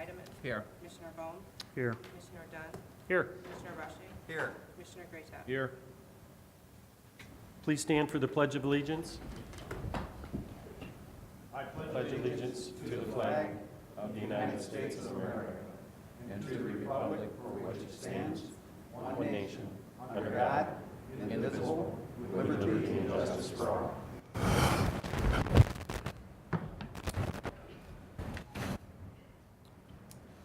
Heidemann. Here. Commissioner Bone. Here. Commissioner Dunn. Here. Commissioner Rushing. Here. Commissioner Greatham. Here. Please stand for the Pledge of Allegiance. I pledge allegiance to the flag of the United States of America and to the republic for which it stands, one nation, under God, indivisible, with liberty and justice for all.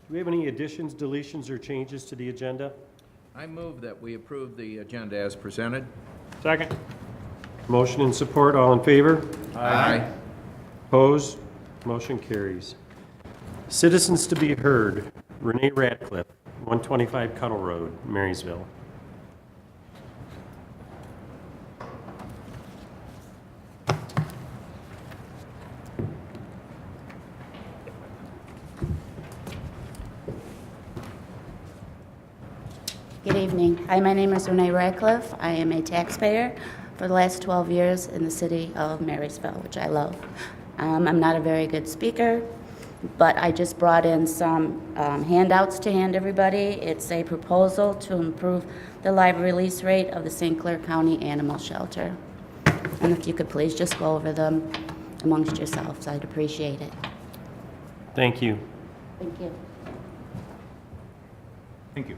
Do we have any additions, deletions, or changes to the agenda? I move that we approve the agenda as presented. Second. Motion and support, all in favor? Aye. Opposed? Motion carries. Citizens to be heard. Renee Radcliffe, 125 Cuttle Road, Marysville. Good evening. Hi, my name is Renee Radcliffe. I am a taxpayer for the last 12 years in the city of Marysville, which I love. I'm not a very good speaker, but I just brought in some handouts to hand everybody. It's a proposal to improve the live release rate of the St. Clair County Animal Shelter. And if you could please just go over them amongst yourselves, I'd appreciate it. Thank you. Thank you. Thank you.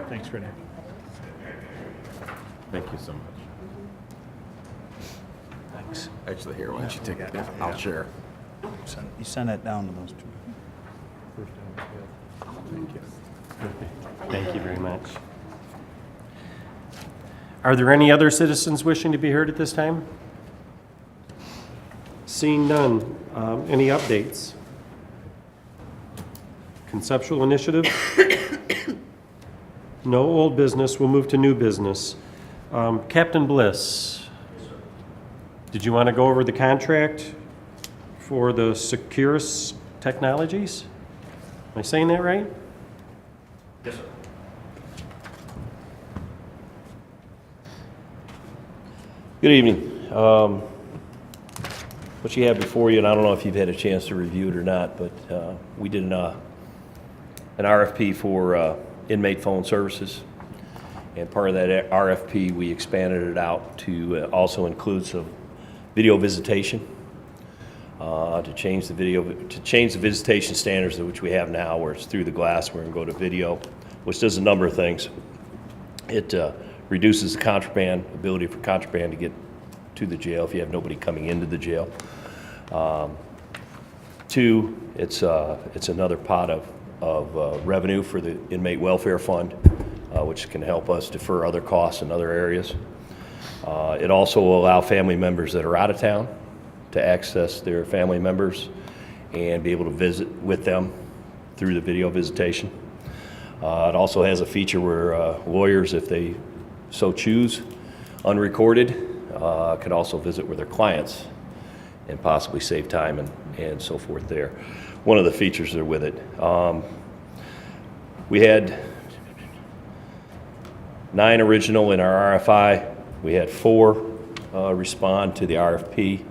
Thanks, Renee. Thank you so much. Thanks. Actually, here, why don't you take it? I'll share. You send that down to those two. Thank you. Thank you very much. Are there any other citizens wishing to be heard at this time? Seeing none, any updates? Conceptual initiative? No old business. We'll move to new business. Captain Bliss. Did you want to go over the contract for the Securus Technologies? Am I saying that right? Yes, sir. Good evening. What you have before you, and I don't know if you've had a chance to review it or not, but we did an RFP for inmate phone services. And part of that RFP, we expanded it out to also include some video visitation to change the visitation standards which we have now, where it's through the glass. We're going to go to video, which does a number of things. It reduces the ability for contraband to get to the jail if you have nobody coming into the jail. Two, it's another pot of revenue for the inmate welfare fund, which can help us defer other costs in other areas. It also will allow family members that are out of town to access their family members and be able to visit with them through the video visitation. It also has a feature where lawyers, if they so choose, unrecorded, can also visit with their clients and possibly save time and so forth there. One of the features that are with it. We had 9 original in our RFI. We had 4 respond to the RFP,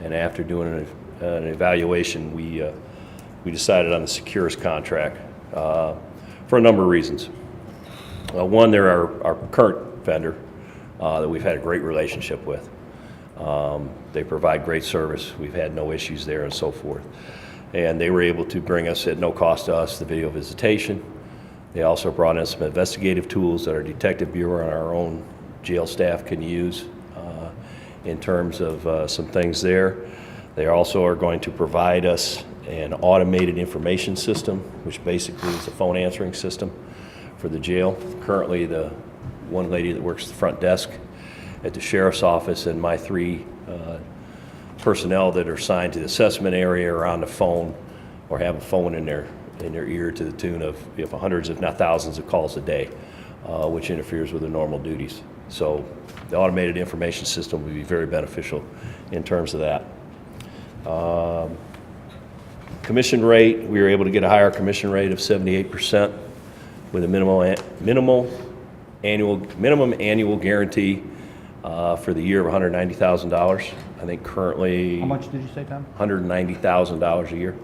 and after doing an evaluation, we decided on the Securus contract for a number of reasons. One, they're our current vendor that we've had a great relationship with. They provide great service. We've had no issues there and so forth. And they were able to bring us at no cost to us the video visitation. They also brought in some investigative tools that our detective bureau and our own jail staff can use in terms of some things there. They also are going to provide us an automated information system, which basically is a phone answering system for the jail. Currently, the one lady that works the front desk at the sheriff's office and my 3 personnel that are assigned to the assessment area are on the phone or have a phone in their ear to the tune of hundreds, if not thousands, of calls a day, which interferes with their normal duties. So the automated information system will be very beneficial in terms of that. Commission rate, we were able to get a higher commission rate of 78% with a minimum annual guarantee for the year of $190,000. I think currently How much did you say, Tom? $190,000 a year.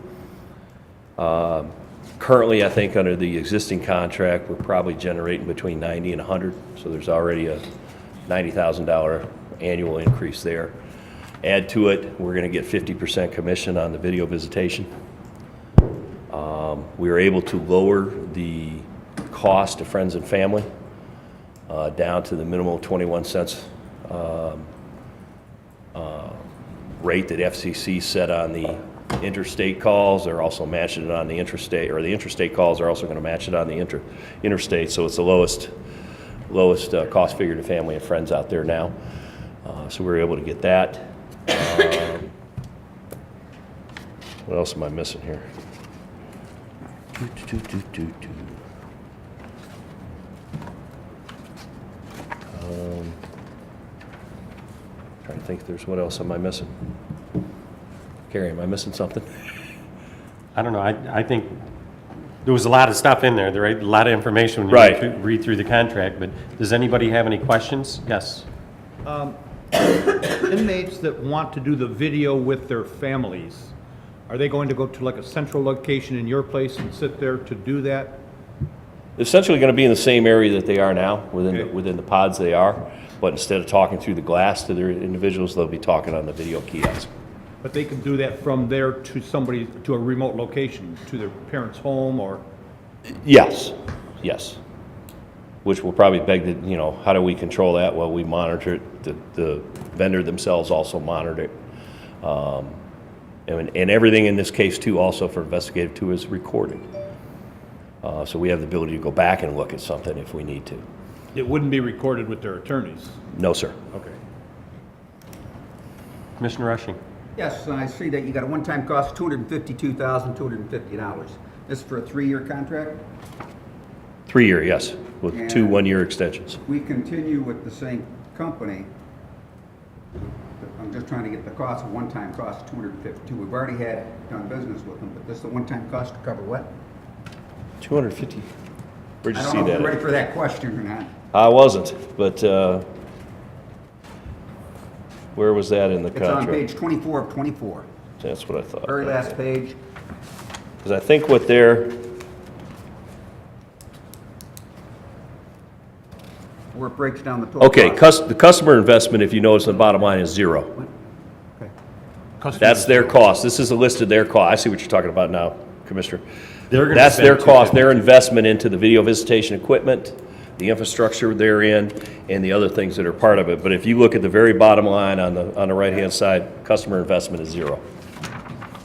Currently, I think under the existing contract, we're probably generating between 90 and 100, so there's already a $90,000 annual increase there. Add to it, we're going to get 50% commission on the video visitation. We were able to lower the cost to friends and family down to the minimal 21 cents rate that FCC set on the interstate calls. They're also matching it on the intrastate, or the intrastate calls are also going to match it on the interstate. So it's the lowest cost figure to family and friends out there now. So we were able to get that. What else am I missing here? Trying to think if there's, what else am I missing? Carrie, am I missing something? I don't know, I think there was a lot of stuff in there, right? A lot of information when you Right. read through the contract, but does anybody have any questions? Yes. Inmates that want to do the video with their families, are they going to go to like a central location in your place and sit there to do that? Essentially going to be in the same area that they are now, Okay. within the pods they are, but instead of talking through the glass to their individuals, they'll be talking on the video kiosk. But they can do that from there to somebody, to a remote location, to their parents' home or? Yes, yes. Which will probably beg the, you know, how do we control that? Well, we monitor it. The vendor themselves also monitor it. And everything in this case too, also for investigative too, is recorded. So we have the ability to go back and look at something if we need to. It wouldn't be recorded with their attorneys? No, sir. Okay. Commissioner Rushing. Yes, I see that you got a one-time cost, $252,250. This is for a 3-year contract? 3-year, yes, with And- 2 one-year extensions. We continue with the same company. I'm just trying to get the cost, a one-time cost of $252. We've already done business with them, but this is a one-time cost to cover what? 250. Where'd you I see don't know if that? you're ready for that question or not. I wasn't, but where was that in the It's on contract? page 24 of 24, That's what I thought. very last page. Because I think what they're, Where it breaks down the total okay, cost. the customer investment, if you notice, the bottom line is 0. Okay. That's their cost. This is a list of their cost. I see what you're talking about now, Commissioner. They're gonna That's their spend cost, their investment into the video visitation equipment, the infrastructure they're in, and the other things that are part of it. But if you look at the very bottom line on the right-hand side, customer investment is 0.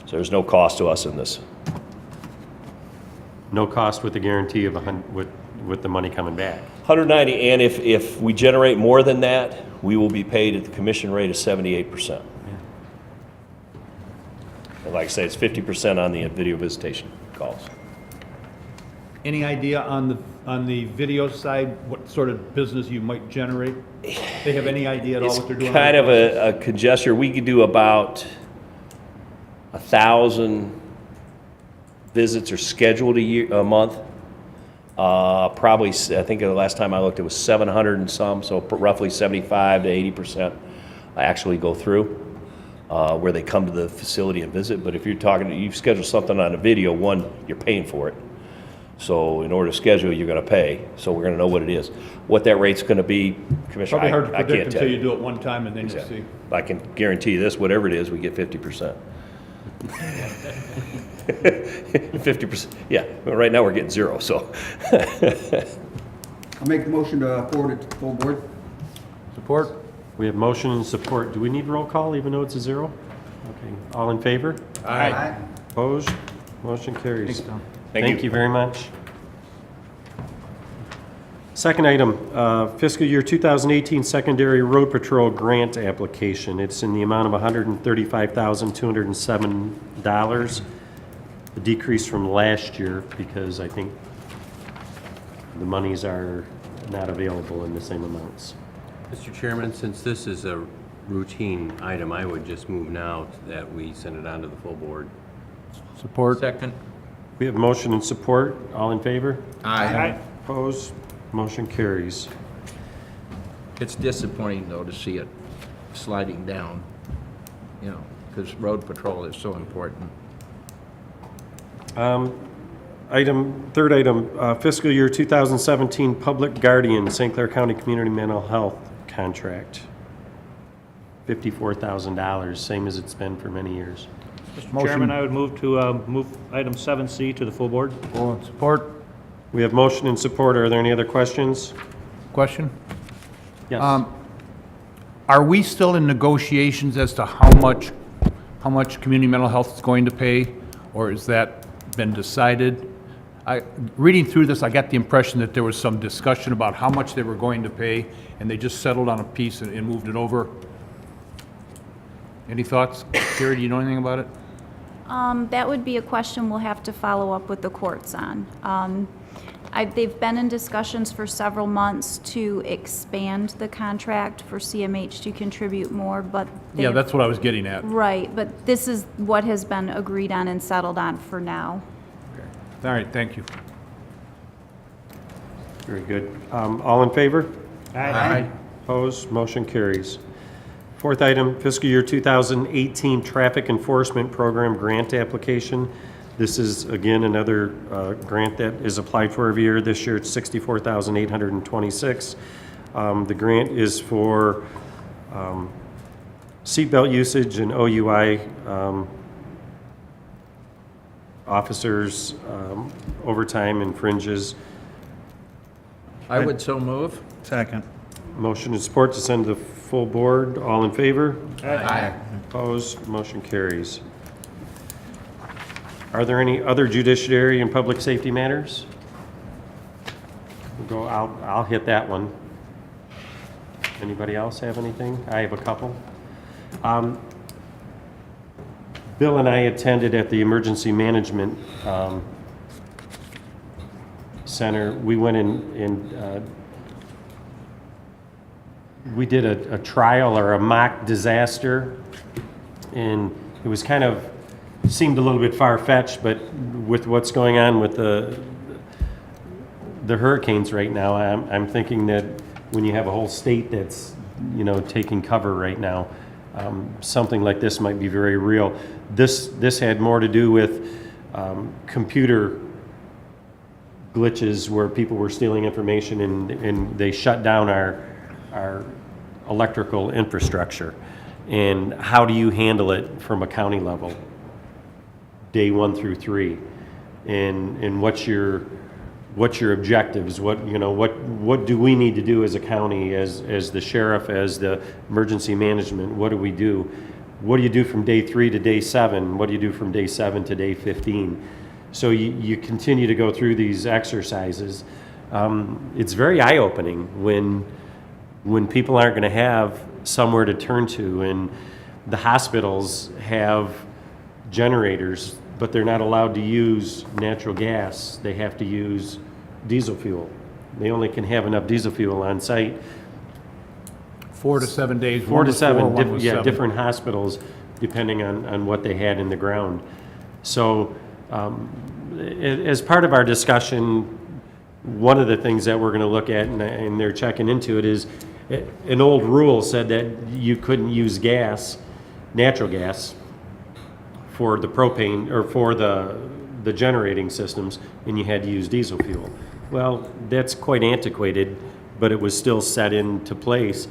So there's no cost to us in this. No cost with the guarantee of with the money coming back. 190, and if we generate more than that, we will be paid at the commission rate of 78%. And like I say, it's 50% on the video visitation calls. Any idea on the video side, what sort of business you might generate? They have any idea at all It's what they're doing? kind of a congestion. We could do about 1,000 visits are scheduled a month. Probably, I think the last time I looked, it was 700 and some, so roughly 75 to 80% actually go through, where they come to the facility and visit. But if you're talking, you schedule something on a video, one, you're paying for it. So in order to schedule, you're going to pay. So we're going to know what it is. What that rate's going to be, Commissioner, Probably hard to I can't predict tell until you. you do it one time and then you'll see. I can guarantee you this, whatever it is, we get 50%. 50%, yeah. Well, right now, we're getting 0, so. I'll make the motion to forward it to the full board. Support? We have motion and support. Do we need roll call even though it's a 0? Okay, all in favor? Aye. Opposed? Motion carries. Thanks, Tom. Thank you very much. Second item, fiscal year 2018 secondary road patrol grant application. It's in the amount of $135,207. A decrease from last year because I think the monies are not available in the same amounts. Mr. Chairman, since this is a routine item, I would just move now that we send it on to the full board. Support. Second. We have motion and support. All in favor? Aye. Opposed? Motion carries. It's disappointing, though, to see it sliding down, you know, because road patrol is so important. Third item, fiscal year 2017 Public Guardian, St. Clair County Community Mental Health Contract. $54,000, same as it's been for many years. Mr. Chairman, I would move to, move item 7C to the full board. Support? We have motion and support. Are there any other questions? Question? Yes. Are we still in negotiations as to how much community mental health is going to pay, or has that been decided? Reading through this, I got the impression that there was some discussion about how much they were going to pay, and they just settled on a piece and moved it over. Any thoughts? Carrie, do you know anything about it? That would be a question we'll have to follow up with the courts on. They've been in discussions for several months to expand the contract for CMH to contribute more, but they Yeah, have- that's what I was getting at. Right, but this is what has been agreed on and settled on for now. All right, thank you. Very good. All in favor? Aye. Opposed? Motion carries. Fourth item, fiscal year 2018 Traffic Enforcement Program Grant Application. This is, again, another grant that is applied for every year. This year, it's $64,826. The grant is for seatbelt usage and OUI officers, overtime and fringes. I would so move. Second. Motion and support to send to the full board. All in favor? Aye. Opposed? Motion carries. Are there any other judiciary and public safety matters? I'll hit that one. Anybody else have anything? I have a couple. Bill and I attended at the Emergency Management Center. We went in we did a trial or a mock disaster, and it was kind of, seemed a little bit far-fetched, but with what's going on with the hurricanes right now, I'm thinking that when you have a whole state that's, you know, taking cover right now, something like this might be very real. This had more to do with computer glitches where people were stealing information, and they shut down our electrical infrastructure. And how do you handle it from a county level, day 1 through 3? And what's your objectives? What do we need to do as a county, as the sheriff, as the emergency management? What do we do? What do you do from day 3 to day 7? What do you do from day 7 to day 15? So you continue to go through these exercises. It's very eye-opening when people aren't going to have somewhere to turn to, and the hospitals have generators, but they're not allowed to use natural gas. They have to use diesel fuel. They only can have enough diesel fuel on site. 4 to 7 days. 4 one to was 7, 4, one was 7. different hospitals, depending on what they had in the ground. So as part of our discussion, one of the things that we're going to look at, and they're checking into it, is an old rule said that you couldn't use natural gas, for the propane, or for the generating systems, and you had to use diesel fuel. Well, that's quite antiquated, but it was still set into place.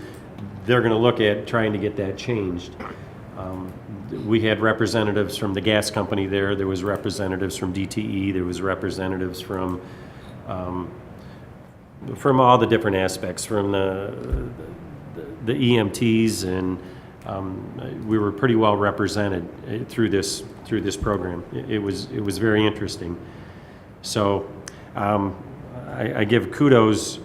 They're going to look at trying to get that changed. We had representatives from the gas company there. There was representatives from DTE. There was representatives from all the different aspects, from the EMTs, and we were pretty well represented through this program. It was very interesting. So I give kudos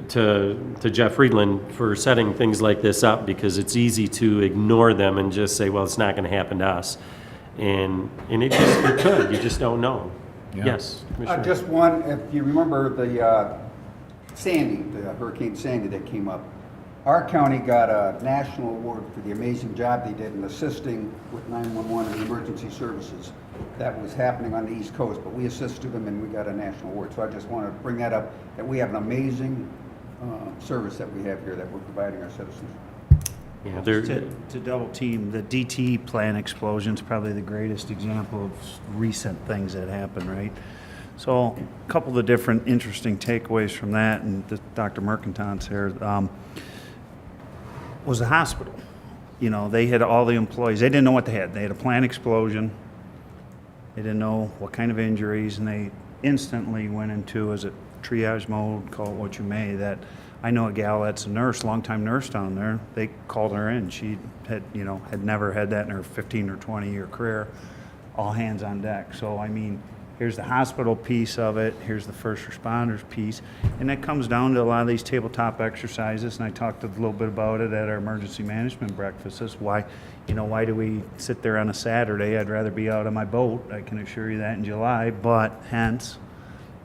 to Jeff Friedland for setting things like this up, because it's easy to ignore them and just say, well, it's not going to happen to us, and it could. You just don't know. Yeah. Yes, Commissioner. Just one, if you remember the Hurricane Sandy that came up, our county got a national award for the amazing job they did in assisting with 911 and emergency services. That was happening on the East Coast, but we assisted them and we got a national award. So I just want to bring that up, that we have an amazing service that we have here that we're providing our citizens. Yeah, To double team, the DT plan explosion is probably the greatest example of recent things that happened, right? So a couple of the different interesting takeaways from that, and Dr. Mercanton's here, was the hospital. You know, they had all the employees, they didn't know what they had. They had a plant explosion. They didn't know what kind of injuries, and they instantly went into, is it triage mode, call it what you may, that I know a gal that's a nurse, longtime nurse down there. They called her in. She had, you know, had never had that in her 15 or 20-year career. All hands on deck. So, I mean, here's the hospital piece of it. Here's the first responders piece. And that comes down to a lot of these tabletop exercises. And I talked a little bit about it at our emergency management breakfast. This is why, you know, why do we sit there on a Saturday? I'd rather be out on my boat. I can assure you that in July. But hence,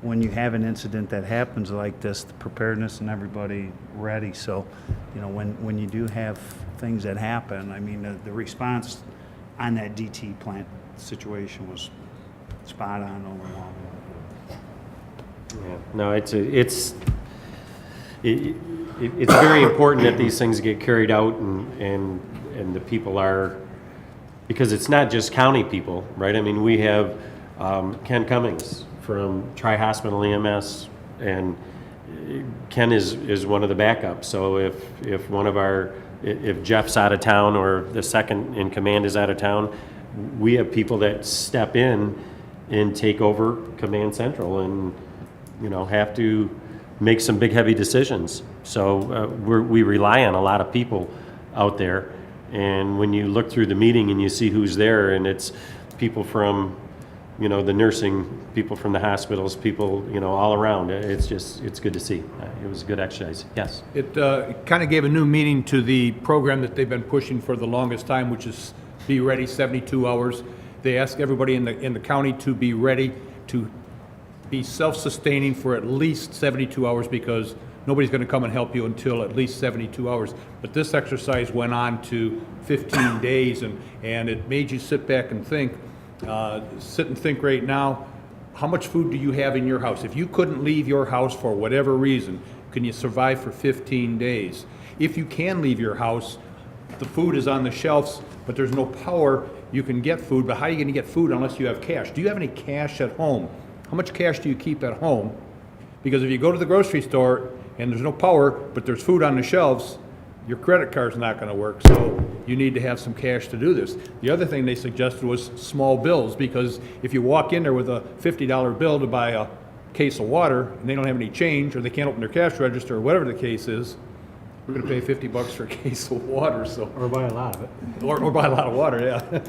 when you have an incident that happens like this, the preparedness and everybody ready. So, you know, when you do have things that happen, I mean, the response on that DT plant situation was spot on overall. yeah. No, it's very important that these things get carried out and the people are, because it's not just county people, right? I mean, we have Ken Cummings from Tri-Hospital EMS, and Ken is one of the backups. So if one of if Jeff's out of town or the second in command is out of town, we have people that step in and take over Command Central and, you know, have to make some big, heavy decisions. So we rely on a lot of people out there. And when you look through the meeting and you see who's there, and it's people from, you know, the nursing, people from the hospitals, people, you know, all around. It's good to see. It was a good exercise. Yes. It kind of gave a new meaning to the program that they've been pushing for the longest time, which is Be Ready 72 hours. They ask everybody in the county to be ready to be self-sustaining for at least 72 hours because nobody's going to come and help you until at least 72 hours. But this exercise went on to 15 days, and it made you sit back and think. Sit and think right now, how much food do you have in your house? If you couldn't leave your house for whatever reason, can you survive for 15 days? If you can leave your house, the food is on the shelves, but there's no power, you can get food, but how are you going to get food unless you have cash? Do you have any cash at home? How much cash do you keep at home? Because if you go to the grocery store and there's no power, but there's food on the shelves, your credit card's not going to work, so you need to have some cash to do this. The other thing they suggested was small bills, because if you walk in there with a $50 bill to buy a case of water and they don't have any change, or they can't open their cash register, or whatever the case is, we're going to pay $50 for a case of water. So, Or buy a lot of it. or buy a lot of water, yeah.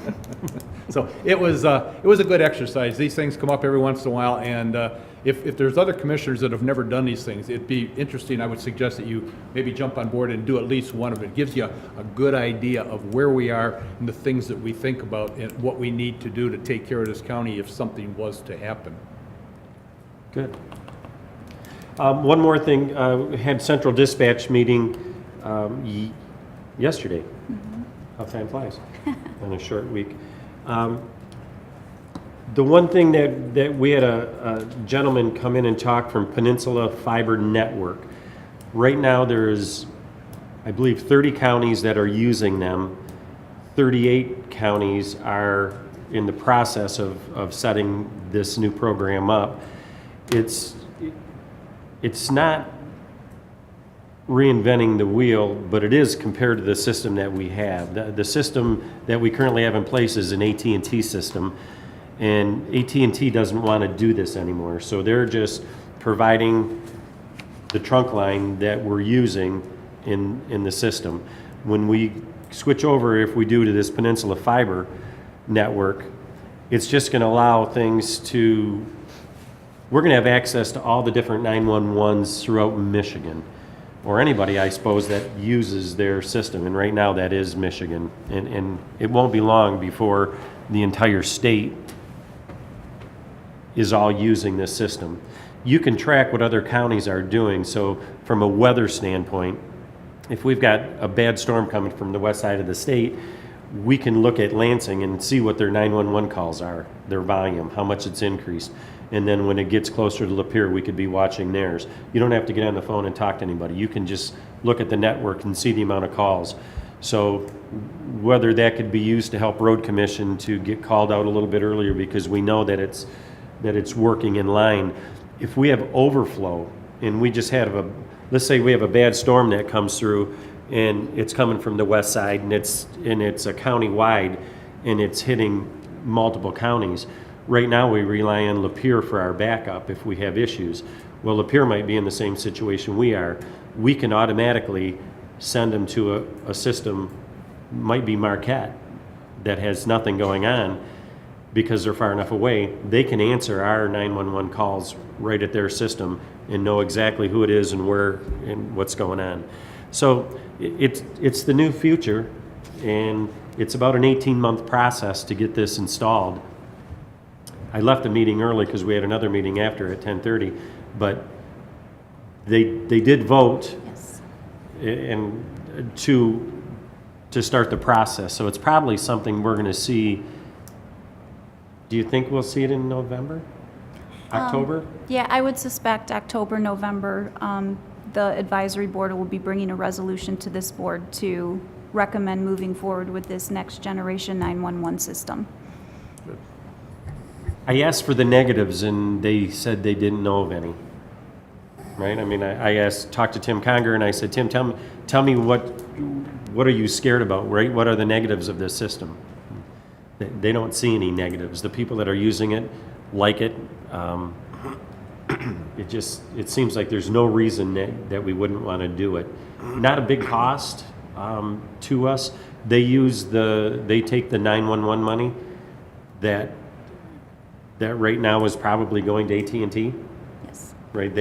So it was a good exercise. These things come up every once in a while, and if there's other commissioners that have never done these things, it'd be interesting. I would suggest that you maybe jump on board and do at least one of it. It gives you a good idea of where we are and the things that we think about and what we need to do to take care of this county if something was to happen. Good. One more thing, we had Central Dispatch meeting yesterday. Mm-hmm. How time flies in a short week. The one thing that we had a gentleman come in and talk from Peninsula Fiber Network. Right now there's, I believe, 30 counties that are using them. 38 counties are in the process of setting this new program up. It's not reinventing the wheel, but it is compared to the system that we have. The system that we currently have in place is an AT&T system, and AT&T doesn't want to do this anymore. So they're just providing the trunk line that we're using in the system. When we switch over, if we do to this Peninsula Fiber network, it's just going to allow things to, we're going to have access to all the different 911s throughout Michigan, or anybody, I suppose, that uses their system. And right now that is Michigan. And it won't be long before the entire state is all using this system. You can track what other counties are doing. So from a weather standpoint, if we've got a bad storm coming from the west side of the state, we can look at Lansing and see what their 911 calls are, their volume, how much it's increased. And then when it gets closer to Lapeer, we could be watching theirs. You don't have to get on the phone and talk to anybody. You can just look at the network and see the amount of calls. So whether that could be used to help Road Commission to get called out a little bit earlier because we know that it's working in line. If we have overflow and we just have let's say we have a bad storm that comes through and it's coming from the west side and it's a county-wide and it's hitting multiple counties. Right now, we rely on Lapeer for our backup if we have issues. Well, Lapeer might be in the same situation we are. We can automatically send them to a system, might be Marquette, that has nothing going on because they're far enough away. They can answer our 911 calls right at their system and know exactly who it is and where and what's going on. So it's the new future, and it's about an 18-month process to get this installed. I left the meeting early because we had another meeting after at 10:30, but they did vote Yes. and to start the process. So it's probably something we're going to see. Do you think we'll see it in November? October? Yeah, I would suspect October, November. The advisory board will be bringing a resolution to this board to recommend moving forward with this next generation 911 system. I asked for the negatives, and they said they didn't know of any. Right? I mean, I talked to Tim Conger, and I said, Tim, tell me what are you scared about, right? What are the negatives of this system? They don't see any negatives. The people that are using it like it. It seems like there's no reason that we wouldn't want to do it. Not a big cost to us. They take the 911 money that right now is probably going to AT&T. Yes. Right?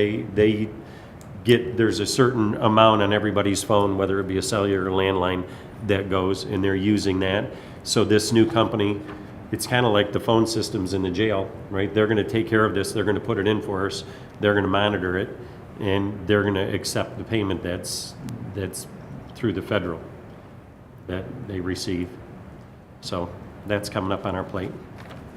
There's a certain amount on everybody's phone, whether it be a cellular or landline, that goes, and they're using that. So this new company, it's kind of like the phone systems in the jail, right? They're going to take care of this. They're going to put it in for us. They're going to monitor it, and they're going to accept the payment that's through the federal that they receive. So that's coming up on our plate.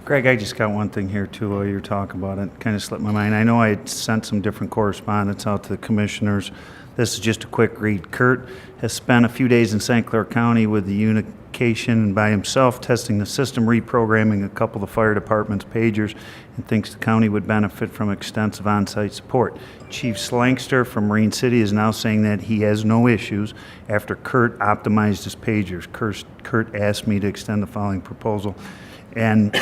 Greg, I just got one thing here too while you're talking about it. Kind of slipped my mind. I know I had sent some different correspondence out to the commissioners. This is just a quick read. Kurt has spent a few days in St. Clair County with the unification by himself, testing the system, reprogramming a couple of the fire department's pagers, and thinks the county would benefit from extensive on-site support. Chief Slankster from Marine City is now saying that he has no issues after Kurt optimized his pagers. Kurt asked me to extend the following proposal. And,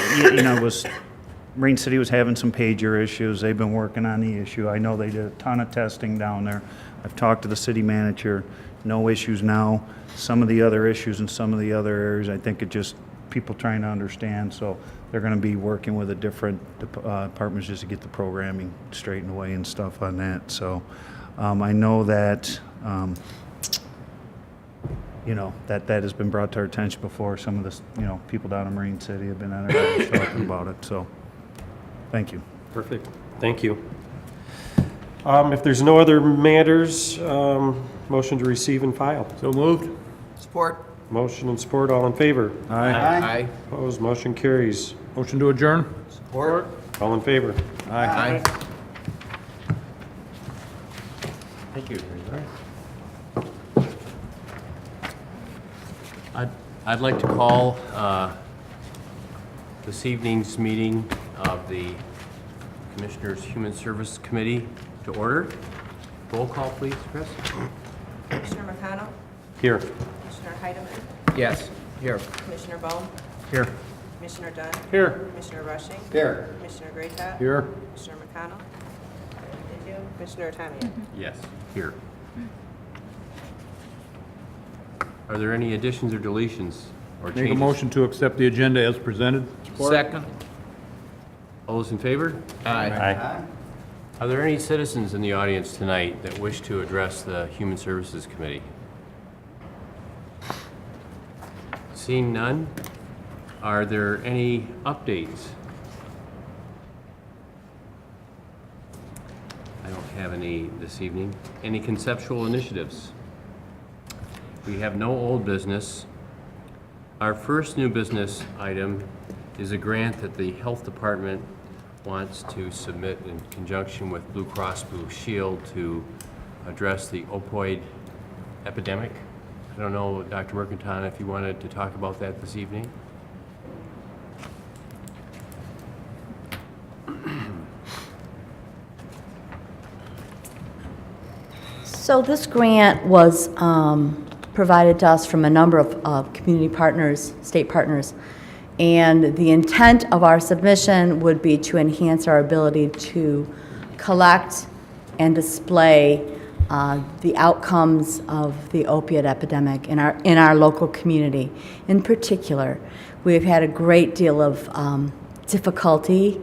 Marine City was having some pager issues. They've been working on the issue. I know they did a ton of testing down there. I've talked to the city manager. No issues now. Some of the other issues in some of the other areas, I think it just people trying to understand. So they're going to be working with the different departments just to get the programming straightened away and stuff on that. So I know that that has been brought to our attention before. Some of the, people down in Marine City have been on our talking about it. So, thank you. Perfect. Thank you. If there's no other matters, motion to receive and file. So moved? Support. Motion and support, all in favor? Aye. Opposed, motion carries. Motion to adjourn? Support. All in favor? Aye. Thank you. I'd like to call this evening's meeting of the Commissioners' Human Service Committee to order. Roll call, please, Chris. Commissioner McConnell, Here. Commissioner Heidemann, Yes, here. Commissioner Bone, Here. Commissioner Dunn, Here. Commissioner Rushing, Here. Commissioner Greatop, Here. Commissioner McConnell. Thank you. Commissioner Tamiya. Yes. Here. Are there any additions or deletions or changes? Make a motion to accept the agenda as presented. Second? All those in favor? Aye. Are there any citizens in the audience tonight that wish to address the Human Services Committee? Seeing none, are there any updates? I don't have any this evening. Any conceptual initiatives? We have no old business. Our first new business item is a grant that the Health Department wants to submit in conjunction with Blue Cross Blue Shield to address the opioid epidemic. I don't know, Dr. Mercantile, if you wanted to talk about that this evening? So this grant was provided to us from a number of community partners, state partners, and the intent of our submission would be to enhance our ability to collect and display the outcomes of the opiate epidemic in our local community. In particular, we've had a great deal of difficulty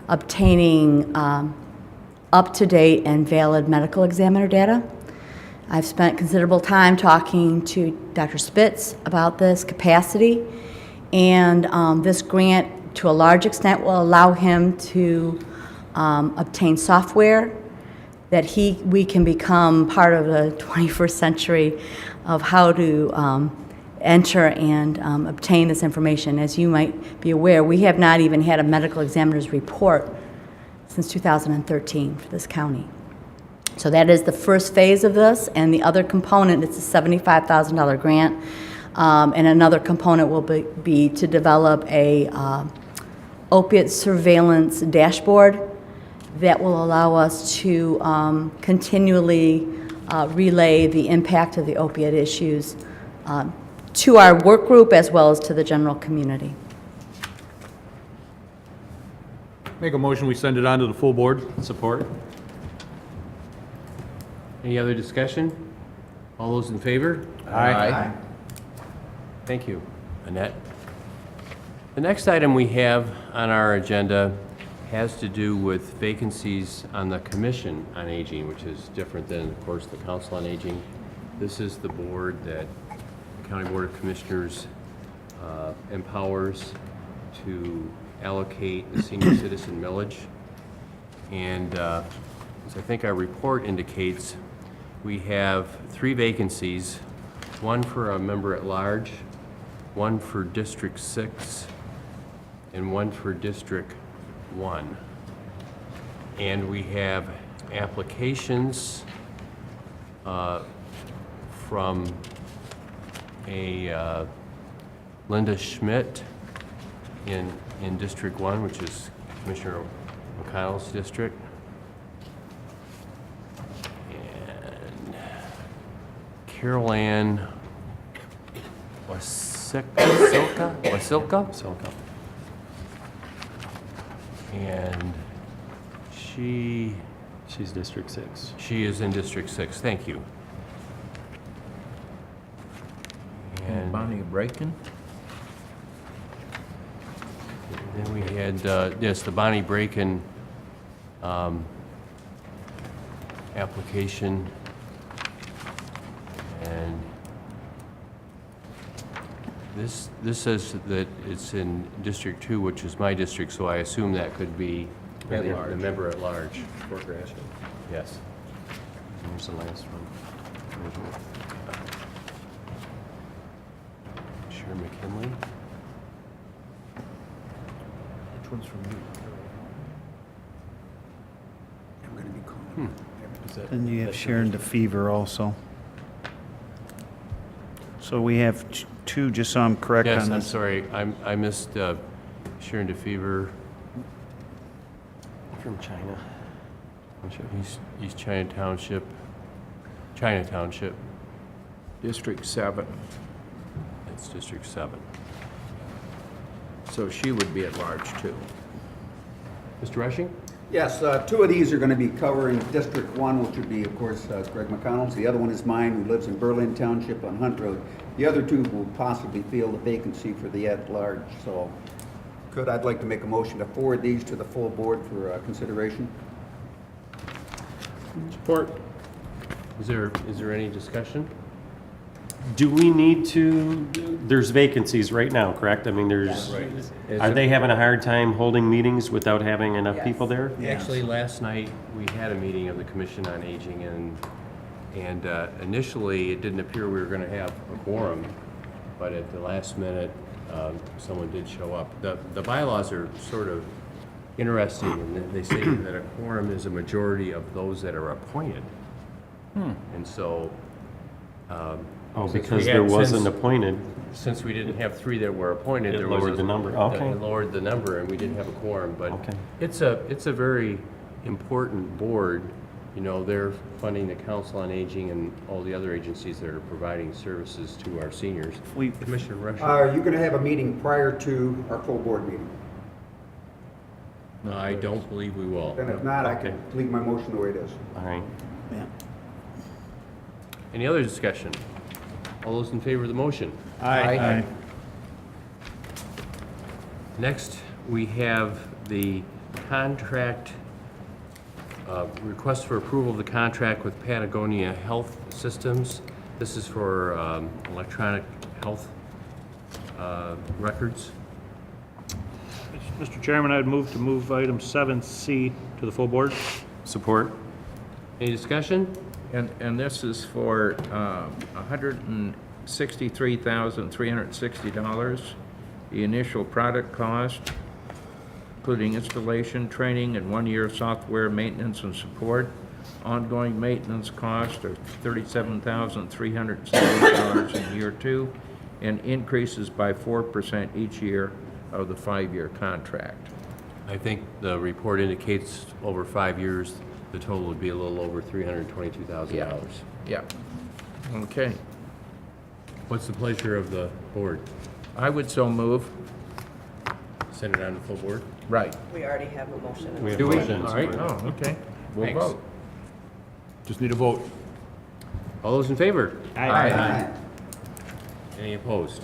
obtaining up-to-date and valid medical examiner data. I've spent considerable time talking to Dr. Spitz about this capacity, and this grant, to a large extent, will allow him to obtain software that we can become part of the 21st century of how to enter and obtain this information. As you might be aware, we have not even had a medical examiner's report since 2013 for this county. So that is the first phase of this, and the other component is a $75,000 grant, and another component will be to develop a opiate surveillance dashboard that will allow us to continually relay the impact of the opiate issues to our work group as well as to the general community. Make a motion, we send it on to the full board. Support? Any other discussion? All those in favor? Aye. Thank you, Annette. The next item we have on our agenda has to do with vacancies on the Commission on Aging, which is different than, of course, the Council on Aging. This is the board that the County Board of Commissioners empowers to allocate the senior citizen millage. And as I think our report indicates, we have 3 vacancies, one for a member at large, one for District 6, and one for District 1. And we have applications from a Linda Schmidt in District 1, which is Commissioner McConnell's district. And Carol Ann Wasilka? And She's District 6. she is in District 6, thank you. And Bonnie Bracken? then we had, yes, the Bonnie Bracken application. And this says that it's in District 2, which is my district, so I assume that could be At the large. member at large. Fort Gratiot. Yes. Here's the last one. Chair McKinley. Which one's from you? I'm going to be calling. Then you have Sharon DeFever also. So we have 2, just so I'm correct Yes, on I'm this. sorry, I missed Sharon DeFever. From China. East China Township. China Township. District 7. It's District 7. So she would be at large, too. Mr. Rushing? Yes, 2 of these are going to be covering District 1, which would be, of course, Greg McConnell's. The other one is mine, who lives in Berlin Township on Hunt Road. The other 2 will possibly fill the vacancy for the at-large. So I'd like to make a motion to forward these to the full board for consideration. Support. Is there any discussion? Do we need to, there's vacancies right now, correct? I mean, are they having a hard time holding meetings without having enough people there? Actually, last night, we had a meeting of the Commission on Aging, and initially, it didn't appear we were going to have a quorum, but at the last minute, someone did show up. The bylaws are sort of interesting, and they say that a quorum is a majority of those that are appointed. And so, since because we there had- wasn't since- appointed, Since we didn't have 3 that were appointed, It there was lowered the number. Okay. It lowered the number, and we didn't have a quorum, but Okay. it's a very important board. You know, they're funding the Council on Aging and all the other agencies that are providing services to our seniors. Commissioner Rush? Are you going to have a meeting prior to our full board meeting? No, I don't believe we will. And if not, I Okay. can leave my motion the way it is. all right. Any other discussion? All those in favor of the motion? Aye. Next, we have the contract, request for approval of the contract with Patagonia Health Systems. This is for electronic health records. Mr. Chairman, I'd move to move item 7C to the full board. Support? Any discussion? And this is for $163,360. The initial product cost, including installation, training, and 1-year software maintenance and support. Ongoing maintenance cost of $37,370 in year 2, and increases by 4% each year of the 5-year contract. I think the report indicates over 5 years, the total would be a little over $322,000. Yeah. Okay. What's the pleasure of the board? I would so move. Send it on to full board? Right. We already have a motion. We have Do we? motion, All right. support. Oh, okay. We'll Thanks. vote. Just need a vote. All those in favor? Aye. Any opposed?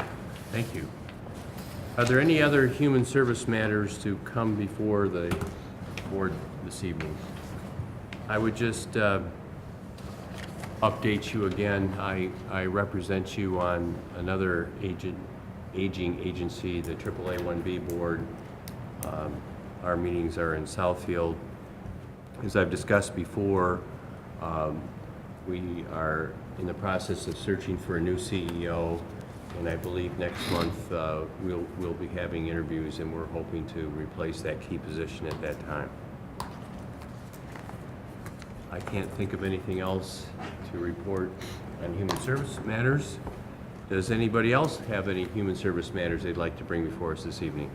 Thank you. Are there any other human service matters to come before the board this evening? I would just update you again. I represent you on another aging agency, the AAA1B board. Our meetings are in Southfield. As I've discussed before, we are in the process of searching for a new CEO, and I believe next month we'll be having interviews, and we're hoping to replace that key position at that time. I can't think of anything else to report on human service matters. Does anybody else have any human service matters they'd like to bring before us this evening?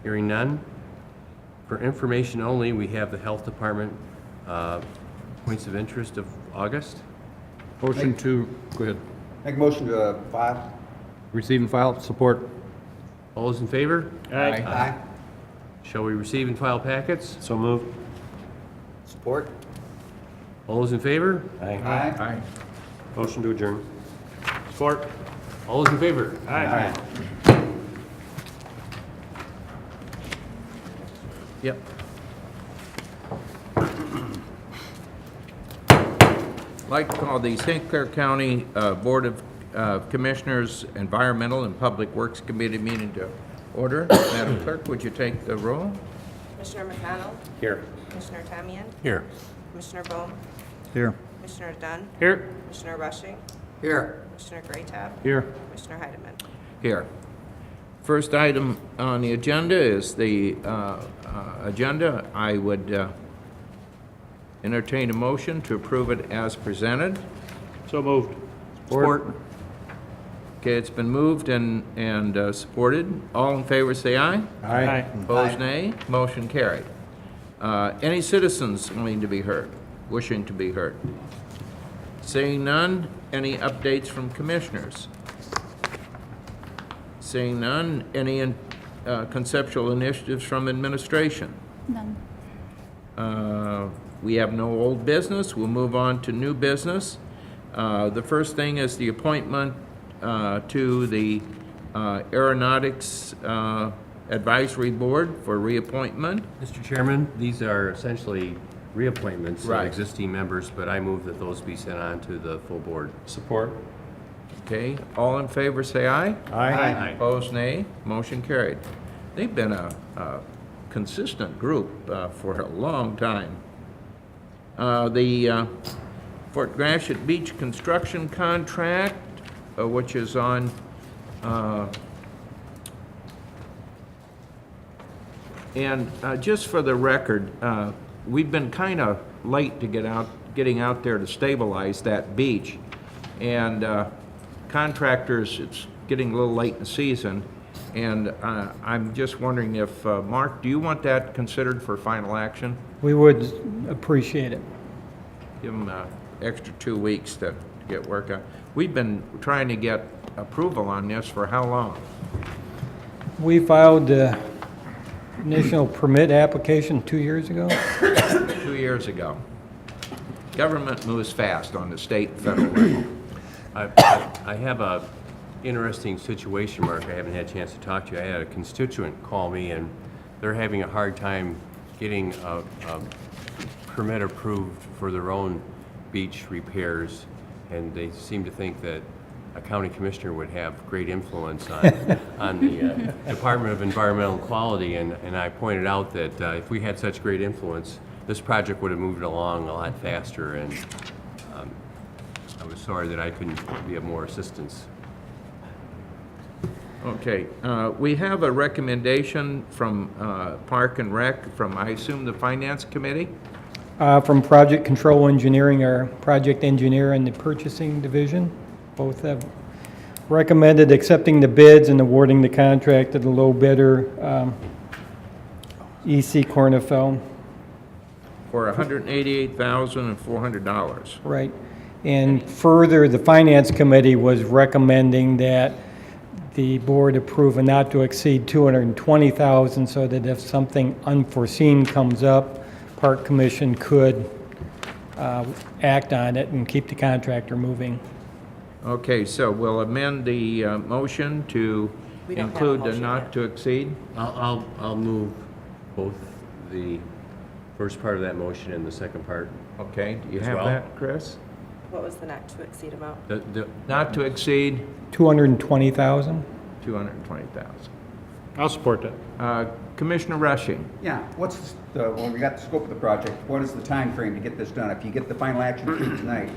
Hearing none. For information only, we have the Health Department points of interest of August. Motion to, go ahead. Make a motion to file. Receive and file, support. All those in favor? Aye. Shall we receive and file packets? So moved? Support. All those in favor? Aye. Aye. Motion to adjourn? Support. All those in favor? Aye. Yep. I'd like to call the St. Clair County Board of Commissioners Environmental and Public Works Committee meeting to order. Madam Clerk, would you take the roll? Commissioner McDonald? Here. Commissioner Tamian? Here. Commissioner Bohm? Here. Commissioner Dunn? Here. Commissioner Rushing? Here. Commissioner Greatham? Here. Commissioner Heidemann? Here. First item on the agenda is the agenda. I would entertain a motion to approve it as presented. So moved. Support. Okay, it's been moved and supported. All in favor, say aye. Aye. Opposed, nay. Motion carried. Any citizens wishing to be heard? Seeing none, any updates from commissioners? Seeing none, any conceptual initiatives from administration? None. We have no old business. We'll move on to new business. The first thing is the appointment to the Aeronautics Advisory Board for reappointment. Mr. Chairman, these are essentially reappointments of Right. existing members, but I move that those be sent on to the full board. Support? Okay, all in favor, say aye. Aye. Opposed, nay. Motion carried. They've been a consistent group for a long time. The Fort Gratiot Beach construction contract, which is on and just for the record, we've been kind of late to getting out there to stabilize that beach. And contractors, it's getting a little late in the season. And I'm just wondering if, Mark, do you want that considered for final action? We would appreciate it. Give them extra 2 weeks to get work on. We've been trying to get approval on this for how long? We filed the initial permit application 2 years ago. 2 years ago. Government moves fast on the state and federal level. I have a interesting situation, Mark. I haven't had a chance to talk to you. I had a constituent call me, and they're having a hard time getting a permit approved for their own beach repairs, and they seem to think that a county commissioner would have great influence on the Department of Environmental Quality, and I pointed out that if we had such great influence, this project would have moved along a lot faster, and I was sorry that I couldn't be of more assistance. Okay, we have a recommendation from Park and Rec, from, I assume, the Finance Committee? From Project Control Engineering, our project engineer in the purchasing division. Both have recommended accepting the bids and awarding the contract to the low bidder, EC Cornefeld. For $188,400. Right. And further, the Finance Committee was recommending that the board approve a not to exceed $220,000 so that if something unforeseen comes up, Park Commission could act on it and keep the contractor moving. Okay, so we'll amend the motion to We don't have a include the motion not yet. to exceed. I'll move both the first part of that motion and the second part. Okay, do you As have well. that, Chris? What was the not to exceed amount? Not to exceed $220,000? $220,000. I'll support that. Commissioner Rushing. Yeah, what's well, we got the scope of the project. What is the time frame to get this done? If you get the final action sheet tonight,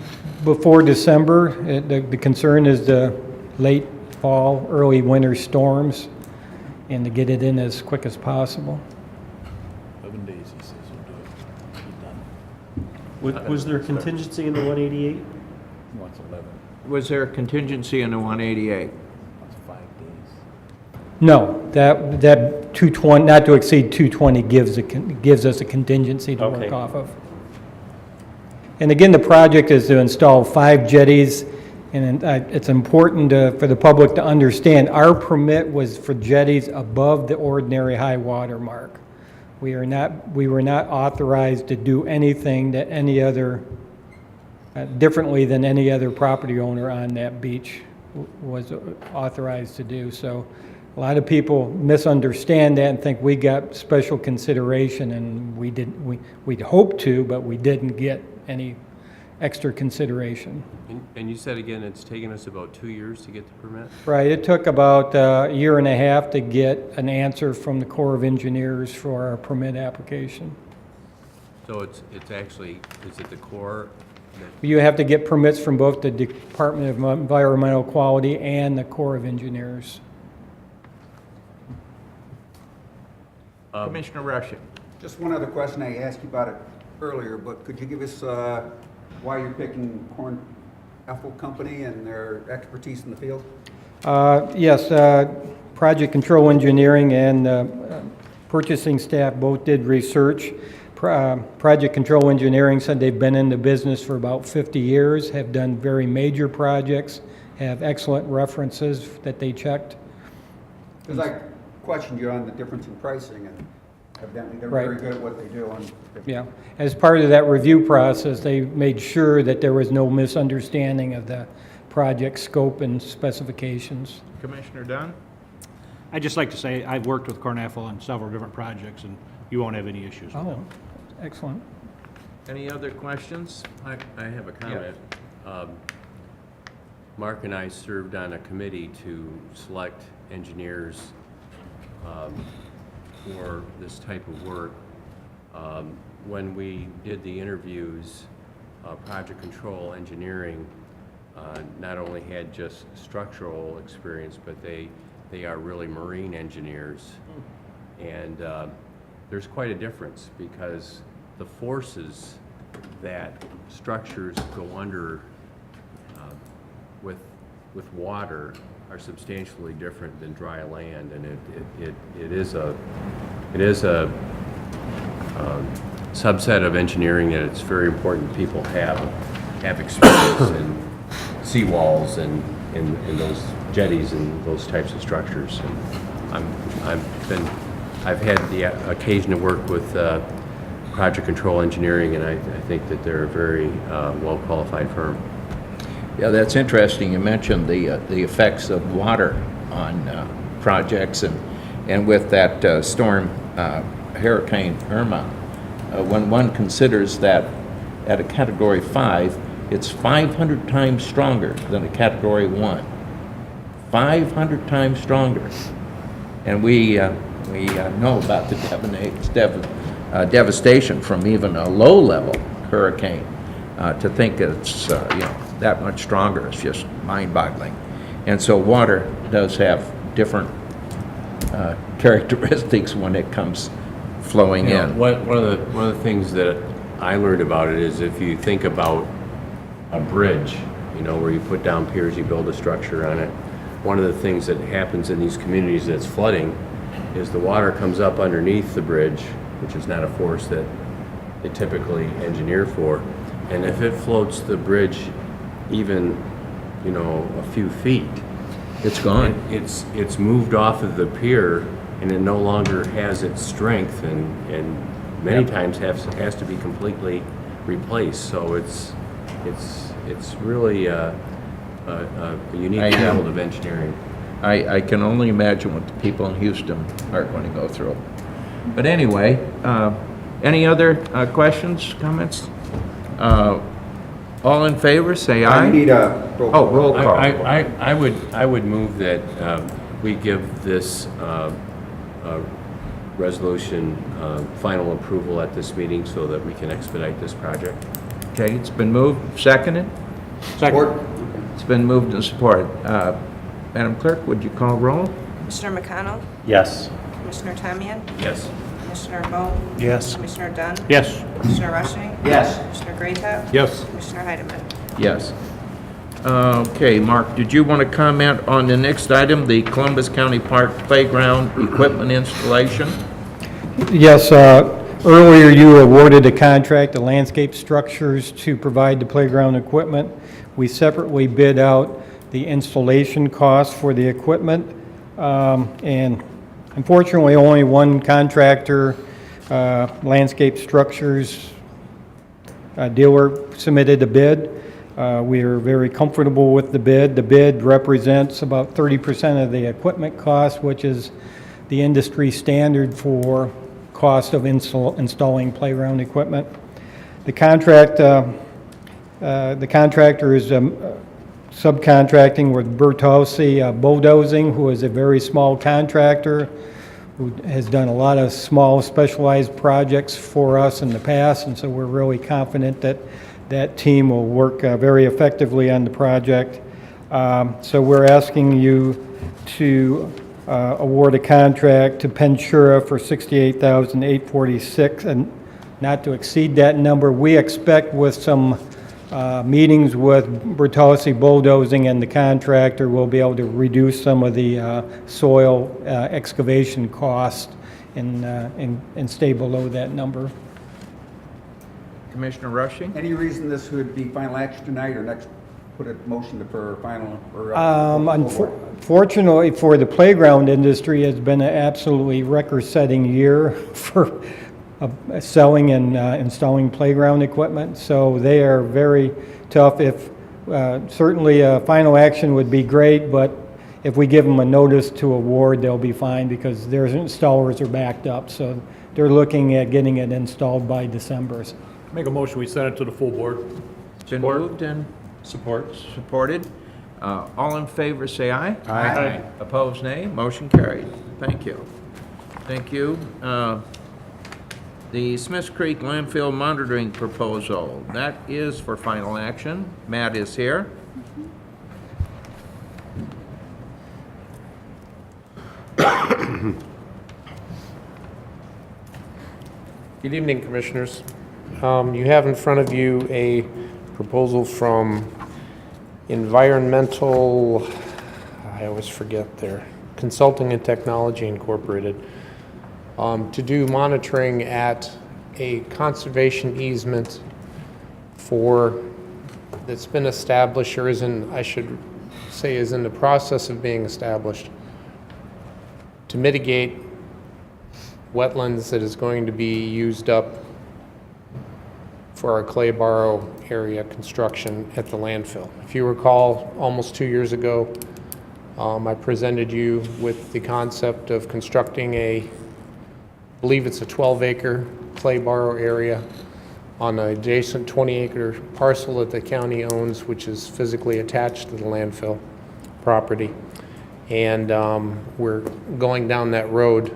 Before December, the concern is the late fall, early winter storms, and to get it in as quick as possible. 11 days, he says he'll do it. Be done. Was there contingency in the 188? He wants 11. Was there a contingency in the 188? Wants 5 days. No, that 220, not to exceed 220 gives us a contingency to work Okay. off of. And again, the project is to install 5 jetties, and it's important for the public to understand, our permit was for jetties above the ordinary high water mark. We were not authorized to do anything that any other, differently than any other property owner on that beach was authorized to do. So a lot of people misunderstand that and think we got special consideration, and we'd hoped to, but we didn't get any extra consideration. And you said again, it's taken us about 2 years to get the permit? Right, it took about a year and a half to get an answer from the Corps of Engineers for our permit application. So it's actually, is it the Corps that, You have to get permits from both the Department of Environmental Quality and the Corps of Engineers. Commissioner Rushing. just one other question. I asked you about it earlier, but could you give us why you're picking Corn Ethel Company and their expertise in the field? Yes, Project Control Engineering and purchasing staff both did research. Project Control Engineering said they've been in the business for about 50 years, have done very major projects, have excellent references that they checked. Because I questioned you on the difference in pricing, and evidently they're Right. very good at what they do. Yeah, as part of that review process, they made sure that there was no misunderstanding of the project scope and specifications. Commissioner Dunn? I'd just like to say, I've worked with Cornell on several different projects, and you won't have any issues with Oh, them. excellent. Any other questions? I have a comment. Mark and I served on a committee to select engineers for this type of work. When we did the interviews, Project Control Engineering not only had just structural experience, but they are really marine engineers. And there's quite a difference because the forces that structures go under with water are substantially different than dry land, and it is a subset of engineering that it's very important people have experience in seawalls and in those jetties and those types of structures. And I've had the occasion to work with project control engineering, and I think that they're a very well qualified firm. Yeah, that's interesting. You mentioned the effects of water on projects, and with that storm, Hurricane Irma, when one considers that at a Category 5, it's 500 times stronger than a Category 1. 500 times stronger. And we know about the devastation from even a low-level hurricane. To think it's that much stronger is just mind-boggling. And so water does have different characteristics when it comes flowing in. One of the things that I learned about it is if you think about a bridge, where you put down piers, you build a structure on it. One of the things that happens in these communities that's flooding is the water comes up underneath the bridge, which is not a force that they typically engineer for. And if it floats the bridge even, a few feet, it's gone. It's moved off of the pier, and it no longer has its strength, and many times has to be completely replaced. So it's really a unique field of engineering. I can only imagine what the people in Houston are going to go through. But anyway, any other questions, comments? All in favor, say aye. I need a roll call. Oh, roll call. I would move that we give this resolution final approval at this meeting so that we can expedite this project. Okay, it's been moved, seconded? Support. It's been moved and supported. Madam Clerk, would you call roll? Commissioner McConnell, Yes. Commissioner Tamian, Yes. Commissioner Moe, Yes. Commissioner Dunn, Yes. Commissioner Rushing, Yes. Commissioner Greathouse, Yes. Commissioner Heidemann. Yes. Okay, Mark, did you want to comment on the next item, the Columbus County Park Playground Equipment Installation? Yes, earlier you awarded a contract to Landscape Structures to provide the playground equipment. We separately bid out the installation costs for the equipment, and unfortunately, only one contractor, Landscape Structures dealer, submitted a bid. We are very comfortable with the bid. The bid represents about 30% of the equipment cost, which is the industry standard for cost of installing playground equipment. The contractor is subcontracting with Bertossi Bulldozing, who is a very small contractor who has done a lot of small specialized projects for us in the past, and so we're really confident that that team will work very effectively on the project. So we're asking you to award a contract to Pensura for $68,846, and not to exceed that number. We expect with some meetings with Bertossi Bulldozing and the contractor, we'll be able to reduce some of the soil excavation cost and stay below that number. Commissioner Rushing? Any reason this would be final action tonight, or next, put a motion for final, or? Unfortunately for the playground industry, it's been an absolutely record-setting year for selling and installing playground equipment, so they are very tough. If certainly a final action would be great, but if we give them a notice to award, they'll be fine because their installers are backed up, so they're looking at getting it installed by December. Make a motion, we send it to the full board. It's been moved and supported. All in favor, say aye. Aye. Opposed, nay. Motion carried. Thank you. Thank you. The Smiths Creek landfill monitoring proposal, that is for final action. Matt is here. Good evening, Commissioners. You have in front of you a proposal from Environmental, I always forget their, Consulting and Technology Incorporated, to do monitoring at a conservation easement that's been established, or I should say is in the process of being established, to mitigate wetlands that is going to be used up for our clay borrow area construction at the landfill. If you recall, almost 2 years ago, I presented you with the concept of constructing I believe it's a 12-acre clay borrow area on an adjacent 20-acre parcel that the county owns, which is physically attached to the landfill property. And we're going down that road.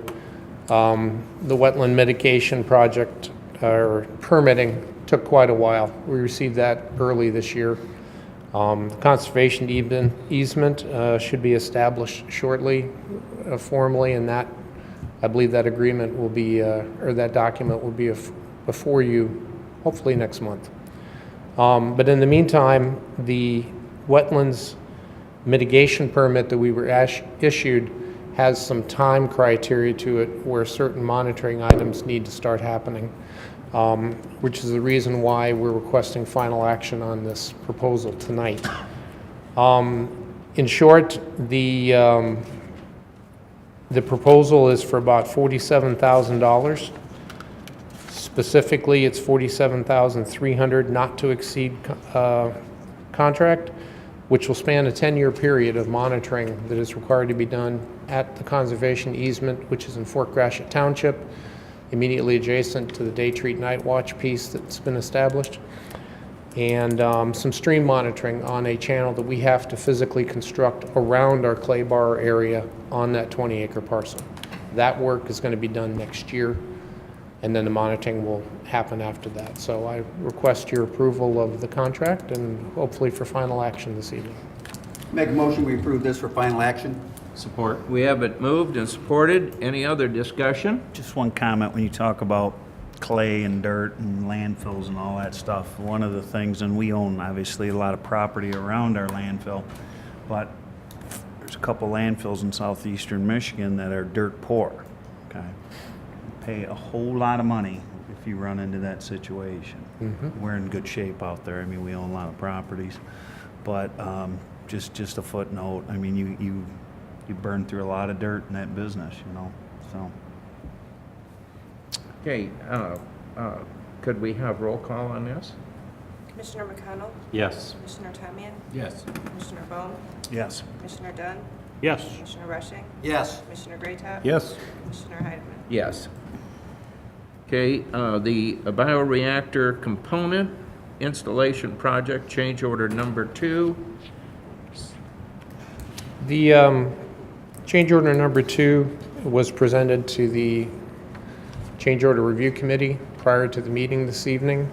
The wetland mitigation project, or permitting, took quite a while. We received that early this year. Conservation easement should be established shortly, formally, and that, I believe that agreement will be, or that document will be before you, hopefully next month. But in the meantime, the wetlands mitigation permit that we were issued has some time criteria to it where certain monitoring items need to start happening, which is the reason why we're requesting final action on this proposal tonight. In short, the proposal is for about $47,000. Specifically, it's $47,300 not to exceed contract, which will span a 10-year period of monitoring that is required to be done at the conservation easement, which is in Fort Gratiot Township, immediately adjacent to the Day Treat Night Watch piece that's been established, and some stream monitoring on a channel that we have to physically construct around our clay bar area on that 20-acre parcel. That work is going to be done next year, and then the monitoring will happen after that. So I request your approval of the contract and hopefully for final action this evening. Make a motion, we approve this for final action. Support. We have it moved and supported. Any other discussion? Just one comment when you talk about clay and dirt and landfills and all that stuff. One of the things, and we own obviously a lot of property around our landfill, but there's a couple landfills in southeastern Michigan that are dirt poor, okay? Pay a whole lot of money if you run into that situation. We're in good shape out there. I mean, we own a lot of properties, but just a footnote. I mean, you burn through a lot of dirt in that business, you know. So. Okay, could we have roll call on this? Commissioner McConnell? Yes. Commissioner Tamian? Yes. Commissioner Bone? Yes. Commissioner Dunn? Yes. Commissioner Rushing? Yes. Commissioner Greatop? Yes. Commissioner Heidemann? Yes. Okay, the bioreactor component installation project, change order number 2. The change order number 2 was presented to the change order review committee prior to the meeting this evening.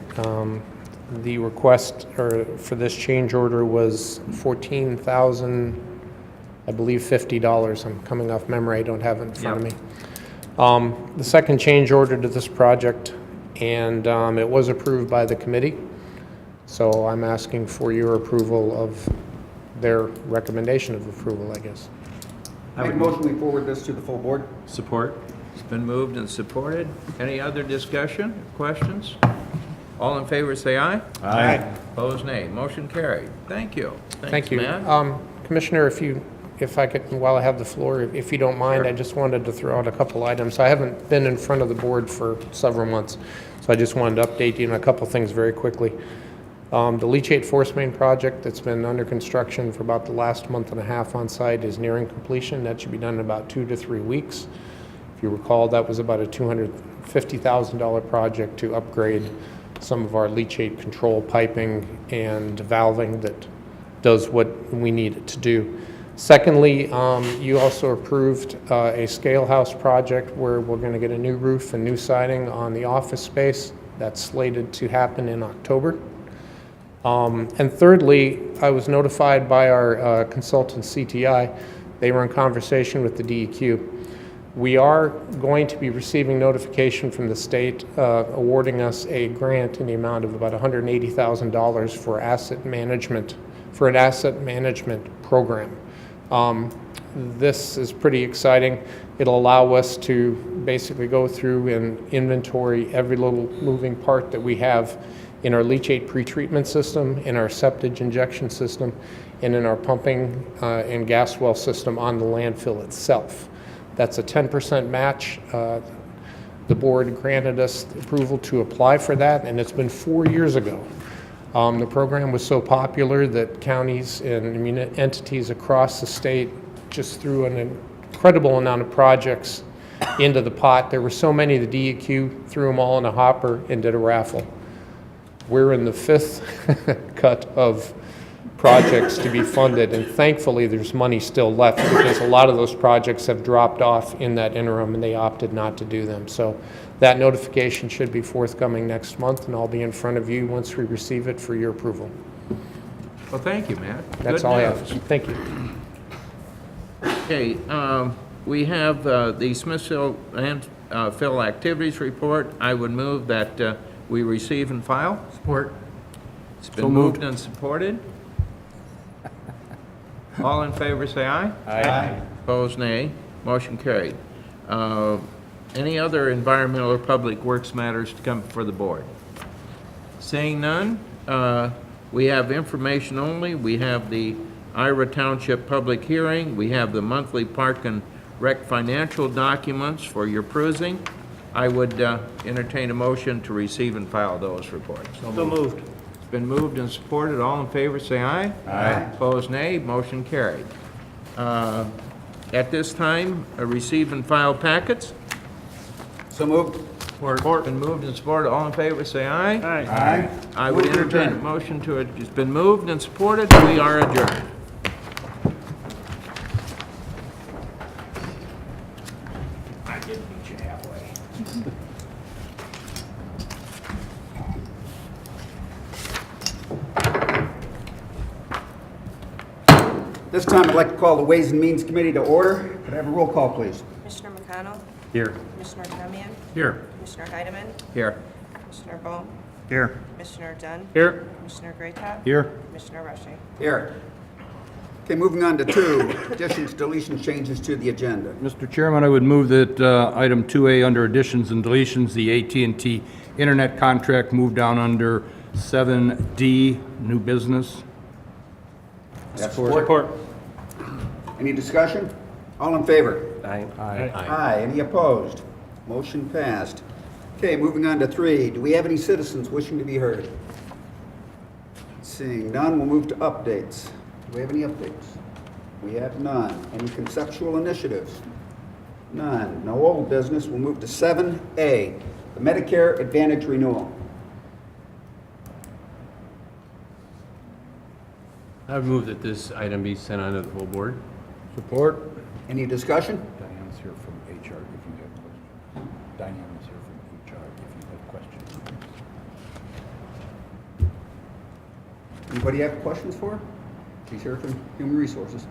The request for this change order was $14,000, I believe $50. I'm coming off memory, I don't have it in front of me. The second change order to this project, and it was approved by the committee, so I'm asking for your approval of their recommendation of approval, I guess. Make a motion, we forward this to the full board. Support. It's been moved and supported. Any other discussion, questions? All in favor, say aye. Aye. Opposed, nay. Motion carried. Thank you. Thank Thanks, you. Matt. Commissioner, if I could, while I have the floor, if you don't mind, I just wanted to throw out a couple items. I haven't been in front of the board for several months, so I just wanted to update you on a couple things very quickly. The leachate force main project that's been under construction for about the last month and a half on site is nearing completion. That should be done in about 2 to 3 weeks. If you recall, that was about a $250,000 project to upgrade some of our leachate control piping and valving that does what we need it to do. Secondly, you also approved a scale house project where we're going to get a new roof and new siding on the office space. That's slated to happen in October. And thirdly, I was notified by our consultant CTI. They were in conversation with the DEQ. We are going to be receiving notification from the state awarding us a grant in the amount of about $180,000 for asset management, for an asset management program. This is pretty exciting. It'll allow us to basically go through and inventory every little moving part that we have in our leachate pretreatment system, in our septic injection system, and in our pumping and gas well system on the landfill itself. That's a 10% match. The board granted us approval to apply for that, and it's been 4 years ago. The program was so popular that counties and entities across the state just threw an incredible amount of projects into the pot. There were so many, the DEQ threw them all in a hopper and did a raffle. We're in the 5th cut of projects to be funded, and thankfully there's money still left because a lot of those projects have dropped off in that interim and they opted not to do them. So that notification should be forthcoming next month, and I'll be in front of you once we receive it for your approval. Well, thank you, Matt. That's Good all I news. have. Thank you. Okay, we have the Smithville landfill activities report. I would move that we receive and file. Support. It's been moved and supported. All in favor, say aye. Aye. Opposed, nay. Motion carried. Any other environmental or public works matters to come before the board? Seeing none, we have information only. We have the Ira Township public hearing. We have the monthly Park and Rec financial documents for your perusing. I would entertain a motion to receive and file those reports. So moved. It's been moved and supported. All in favor, say aye. Aye. Opposed, nay. Motion carried. At this time, receive and file packets. So moved. Support. Been moved and supported. All in favor, say aye. Aye. I would Move to entertain a adjourn. motion to, it's been moved and supported. We are adjourned. I did meet you halfway. This time, I'd like to call the Ways and Means Committee to order. Could I have a roll call, please? Commissioner McConnell, Here. Commissioner Tamian, Here. Commissioner Heidemann, Here. Commissioner Bohm, Here. Commissioner Dunn, Here. Commissioner Greatop, Here. Commissioner Rushing. Here. Okay, moving on to 2, additions, deletions, changes to the agenda. Mr. Chairman, I would move that item 2A under additions and deletions, the AT&T internet contract, move down under 7D, new business. Support. Any discussion? All in favor? Aye. Aye. Any opposed? Motion passed. Okay, moving on to 3. Do we have any citizens wishing to be heard? Seeing none, we'll move to updates. Do we have any updates? We have none. Any conceptual initiatives? None. No old business. We'll move to 7A, the Medicare Advantage renewal. I would move that this item be sent on to the full board. Support. Any discussion? Diane's here from HR if you have questions. Diane is here from HR if you have questions. Anybody have questions for her? She's here from Human Resources.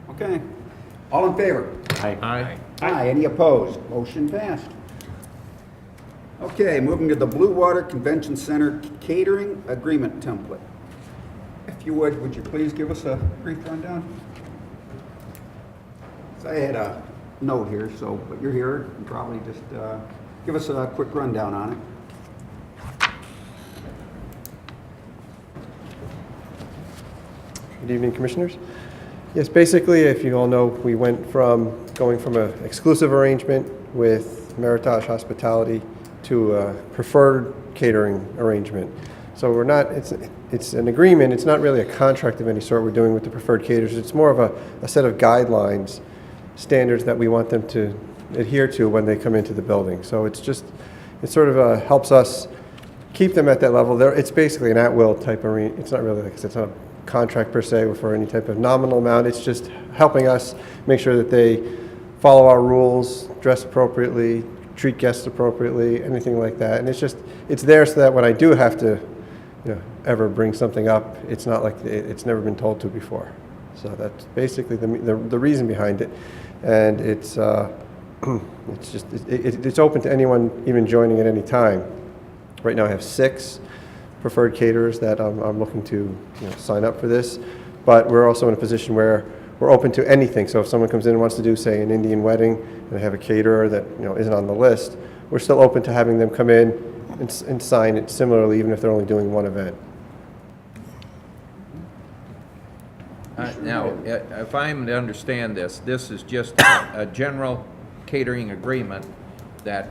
Okay. All in favor? Aye. Aye. Any opposed? Motion passed. Okay, moving to the Blue Water Convention Center catering agreement template. If you would you please give us a brief rundown? So I had a note here, so, but you're here, and probably just give us a quick rundown on it. Good evening, Commissioners. Yes, basically, if you all know, we went from going from an exclusive arrangement with Meritage Hospitality to a preferred catering arrangement. So we're not, it's an agreement, it's not really a contract of any sort we're doing with the preferred caterers. It's more of a set of guidelines, standards that we want them to adhere to when they come into the building. So it's just, it sort of helps us keep them at that level. It's basically an at-will type arrangement. It's not really, like I said, it's not a contract per se for any type of nominal amount. It's just helping us make sure that they follow our rules, dress appropriately, treat guests appropriately, anything like that. And it's just, it's there so that when I do have to, ever bring something up, it's not like it's never been told to before. So that's basically the reason behind it. And it's it's open to anyone even joining at any time. Right now I have 6 preferred caterers that I'm looking to sign up for this, but we're also in a position where we're open to anything. So if someone comes in and wants to do, say, an Indian wedding, and I have a caterer that isn't on the list, we're still open to having them come in and sign it similarly, even if they're only doing one event. Now, if I'm to understand this, this is just a general catering agreement that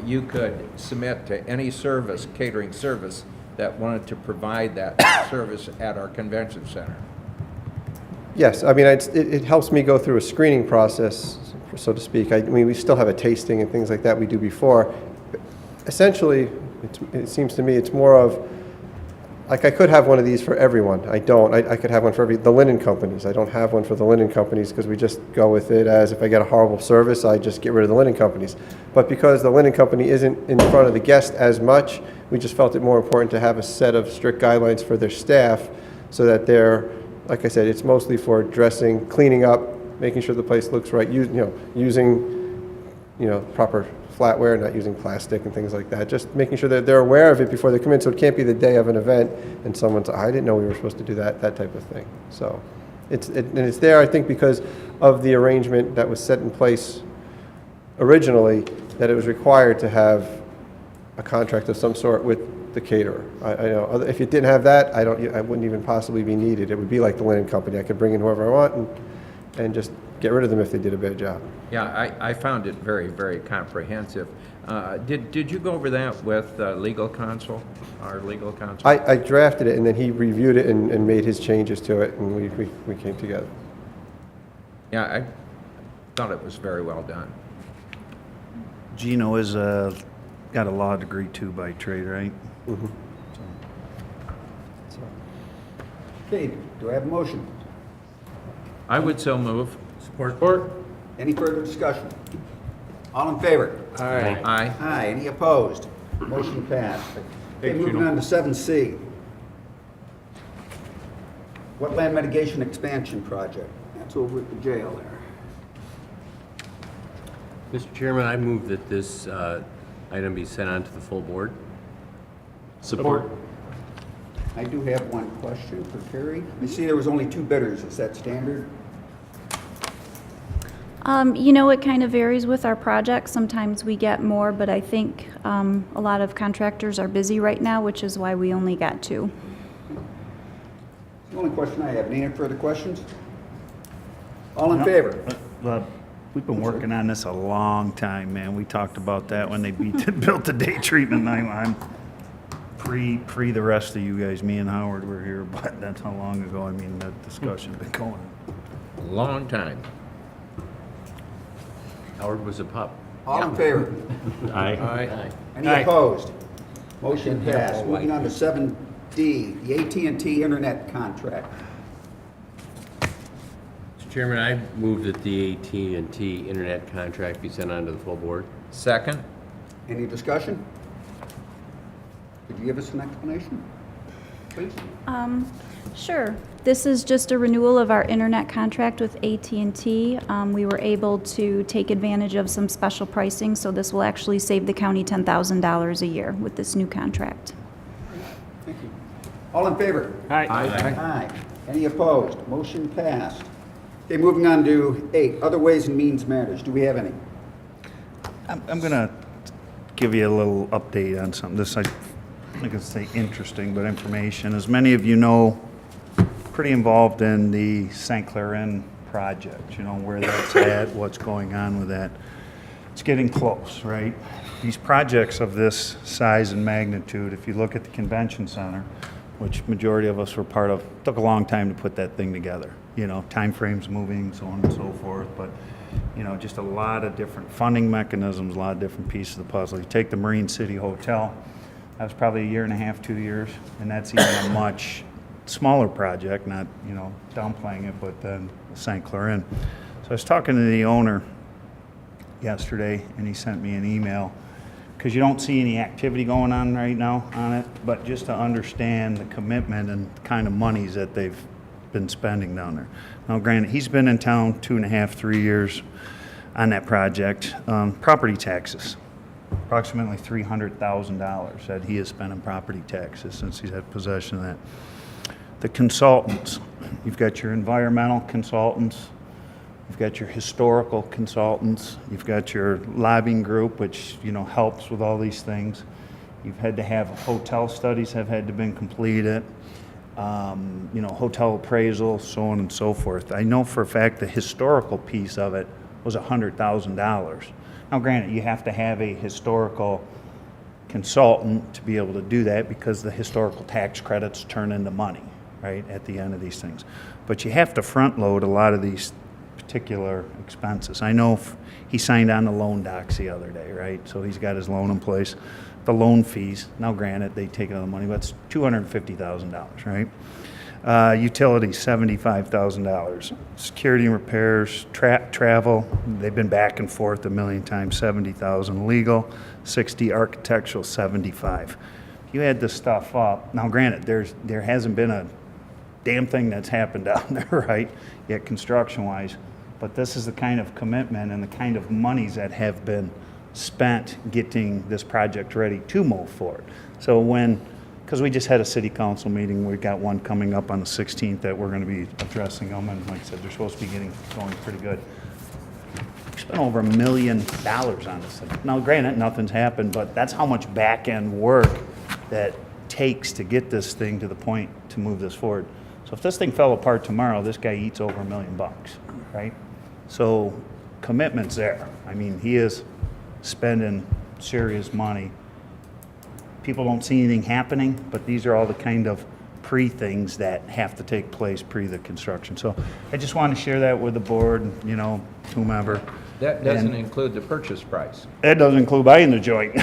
you could submit to any service, catering service, that wanted to provide that service at our convention center. Yes, I mean, it helps me go through a screening process, so to speak. I mean, we still have a tasting and things like that we do before. Essentially, it seems to me it's more of, like, I could have one of these for everyone. I don't. I could have one for the linen companies. I don't have one for the linen companies because we just go with it as if I get a horrible service, I just get rid of the linen companies. But because the linen company isn't in front of the guest as much, we just felt it more important to have a set of strict guidelines for their staff so that they're, like I said, it's mostly for dressing, cleaning up, making sure the place looks right, using proper flatware, not using plastic and things like that. Just making sure that they're aware of it before they come in, so it can't be the day of an event and someone's, I didn't know we were supposed to do that type of thing. So it's there, I think, because of the arrangement that was set in place originally, that it was required to have a contract of some sort with the caterer. I know if it didn't have that, I wouldn't even possibly be needed. It would be like the linen company. I could bring in whoever I want and just get rid of them if they did a bad job. Yeah, I found it very, very comprehensive. Did you go over that with legal counsel, our legal counsel? I drafted it, and then he reviewed it and made his changes to it, and we came together. Yeah, I thought it was very well done. Gino is got a law degree too by trade, right? Mm-hmm. Okay, do I have a motion? I would so move. Support. Any further discussion? All in favor? Aye. Aye. Aye. Any opposed? Motion passed. Okay, moving on to 7C. Wetland Mitigation Expansion Project. That's over at the jail there. Mr. Chairman, I move that this item be sent on to the full board. Support. I do have one question for Carrie. I see there was only 2 bidders. Is that standard? It kind of varies with our projects. Sometimes we get more, but I think a lot of contractors are busy right now, which is why we only got 2. The only question I have. Any further questions? All in favor? We've been working on this a long time, man. We talked about that when they built the day treatment. I'm pre the rest of you guys. Me and Howard were here, but that's how long ago. I mean, that discussion's been going on. A long time. Howard was a pup. All in favor? Aye. Aye. Any opposed? Motion passed. Moving on to 7D, the AT&T Internet contract. Mr. Chairman, I move that the AT&T internet contract be sent on to the full board. Second? Any discussion? Could you give us an explanation, please? Sure. This is just a renewal of our internet contract with AT&T. We were able to take advantage of some special pricing, so this will actually save the county $10,000 a year with this new contract. Thank you. All in favor? Aye. Aye. Any opposed? Motion passed. Okay, moving on to 8, Other Ways and Means Matters. Do we have any? I'm going to give you a little update on something. This, I can say interesting, but information. As many of you know, pretty involved in the St. Clair project, where that's at, what's going on with that. It's getting close, right? These projects of this size and magnitude, if you look at the convention center, which majority of us were part of, took a long time to put that thing together. Time frames moving, so on and so forth, but just a lot of different funding mechanisms, a lot of different pieces of the puzzle. You take the Marine City Hotel, that was probably 1.5 years, 2 years, and that's even a much smaller project, not, downplaying it, but then St. Clair. So I was talking to the owner yesterday, and he sent me an email, because you don't see any activity going on right now on it, but just to understand the commitment and kind of monies that they've been spending down there. Now granted, he's been in town 2.5, 3 years on that project. Property taxes, approximately $300,000 that he has spent on property taxes since he's had possession of that. The consultants, you've got your environmental consultants, you've got your historical consultants, you've got your lobbying group, which, you know, helps with all these things. You've had to have hotel studies have had to been completed, you know, hotel appraisal, so on and so forth. I know for a fact the historical piece of it was $100,000. Now granted, you have to have a historical consultant to be able to do that because the historical tax credits turn into money, right, at the end of these things. But you have to front load a lot of these particular expenses. I know he signed on the loan docs the other day, right? So he's got his loan in place. The loan fees, now granted, they take out the money, but it's $250,000, right? Utilities, $75,000. Security and repairs, travel, they've been back and forth a million times, $70,000. Legal, $60,000. Architectural, $75,000. You add this stuff up, now granted, there hasn't been a damn thing that's happened down there, right? Yet construction-wise, but this is the kind of commitment and the kind of monies that have been spent getting this project ready to move forward. So because we just had a city council meeting, we've got one coming up on the 16th that we're going to be addressing them, and like I said, they're supposed to be getting going pretty good. We spent over $1 million on this thing. Now granted, nothing's happened, but that's how much back-end work that takes to get this thing to the point to move this forward. So if this thing fell apart tomorrow, this guy eats over $1 million, right? So commitment's there. I mean, he is spending serious money. People don't see anything happening, but these are all the kind of pre-things that have to take place pre the construction. So I just want to share that with the board, you know, whomever. That doesn't include the purchase price. It doesn't include buying the joint.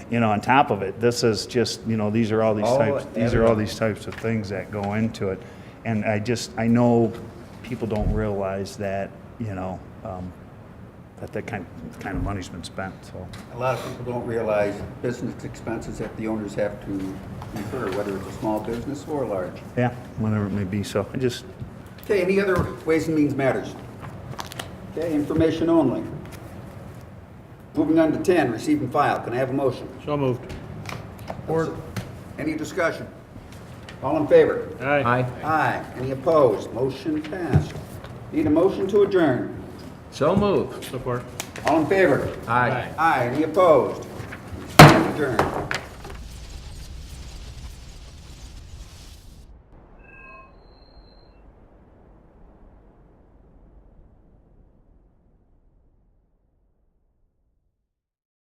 You know, on top of it, this is just, you know, these are all these types of things that go into it. And I know people don't realize that, you know, that kind of money's been spent, so. A lot of people don't realize business expenses that the owners have to incur, whether it's a small business or large. Yeah, whatever it may be, so I just. Okay, any other Ways and Means Matters? Okay, information only. Moving on to 10, receive and file. Can I have a motion? So moved. Or any discussion? All in favor? Aye. Aye. Any opposed? Motion passed. Need a motion to adjourn. So moved. Support. All in favor? Aye. Aye. Any opposed? Stand adjourned.